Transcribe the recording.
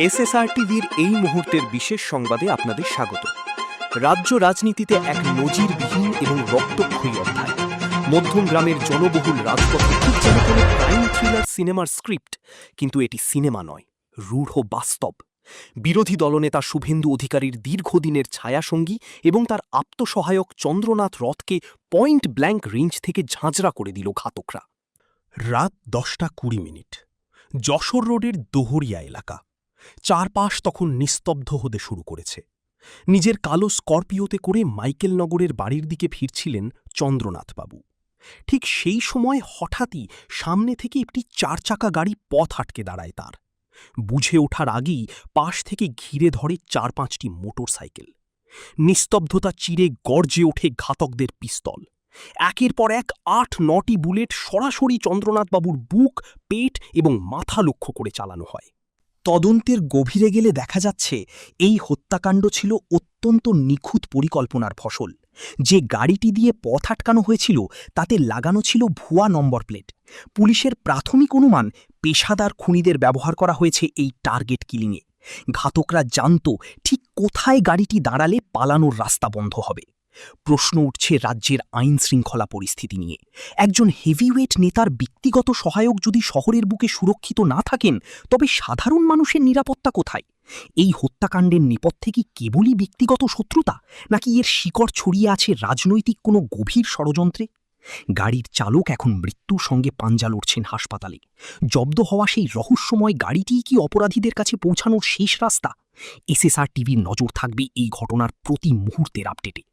SSR টিভির এই মুহূর্তের বিশেষ সংবাদে আপনাদের স্বাগত। রাজ্য রাজনীতিতে এক নজিরবিহীন এবং রক্তক্ষয়ী অধ্যায়। মধ্যম গ্রামের জনবহুল রাজপথে ঠিক যেন কোনো ক্রাইম থ্রিলার সিনেমার স্ক্রিপ্ট, কিন্তু এটি সিনেমা নয়, রূঢ় বাস্তব। বিরোধী দলনেতা শুভেন্দু অধিকারীর দীর্ঘদিনের ছায়াসঙ্গী এবং তার আত্মসহায়ক চন্দ্রনাথ রথকে পয়েন্ট ব্ল্যাঙ্ক রেঞ্জ থেকে ঝাঁঝরা করে দিল ঘাতকরা। রাত 10:20, যশোর রোডের দোহরিয়া এলাকা। চারপাশ তখন নিস্তব্ধ হতে শুরু করেছে। নিজের কালো স্করপিওতে করে মাইকেলনগরের বাড়ির দিকে ফিরছিলেন চন্দ্রনাথবাবু। ঠিক সেই সময় হঠাৎই সামনে থেকে একটি 4 চাকা গাড়ি পথ আটকে দাঁড়ায় তার। বুঝে ওঠার আগেই পাশ থেকে ঘিরে ধরে 4-5টি মোটর সাইকেল। নিস্তব্ধতা চিরে গর্জে ওঠে ঘাতকদের পিস্তল। একের পর এক 8-9টি বুলেট সরাসরি চন্দ্রনাথবাবুর বুক, পেট এবং মাথা লক্ষ্য করে চালানো হয়। তদন্তের গভীরে গেলে দেখা যাচ্ছে এই হত্যাকাণ্ড ছিল অত্যন্ত নিখুঁত পরিকল্পনার ফসল। যে গাড়িটি দিয়ে পথ আটকানো হয়েছিল তাতে লাগানো ছিল ভুয়া নম্বর প্লেট। পুলিশের প্রাথমিক অনুমান পেশাদার খুনিদের ব্যবহার করা হয়েছে এই টার্গেট কিলিংয়ে। ঘাতকরা জানত ঠিক কোথায় গাড়িটি দাঁড়ালে পালানোর রাস্তা বন্ধ হবে। প্রশ্ন উঠছে রাজ্যের আইন শৃঙ্খলা পরিস্থিতি নিয়ে। একজন হেভিওয়েট নেতার ব্যক্তিগত সহায়ক যদি শহরের বুকে সুরক্ষিত না থাকেন, তবে সাধারণ মানুষের নিরাপত্তা কোথায়? এই হত্যাকাণ্ডের নেপথ্যে কি কেবলই ব্যক্তিগত শত্রুতা, নাকি এর শিকড় ছড়িয়ে আছে রাজনৈতিক কোনো গভীর ষড়যন্ত্রে? গাড়ির চালক এখন মৃত্যুর সঙ্গে পাঞ্জা লড়ছেন হাসপাতালে। জব্দ হওয়া সেই রহস্যময় গাড়িটিই কি অপরাধীদের কাছে পৌঁছানোর শেষ রাস্তা? এসএসআর টিভির নজর থাকবে এই ঘটনার প্রতি মুহূর্তের আপডেটে।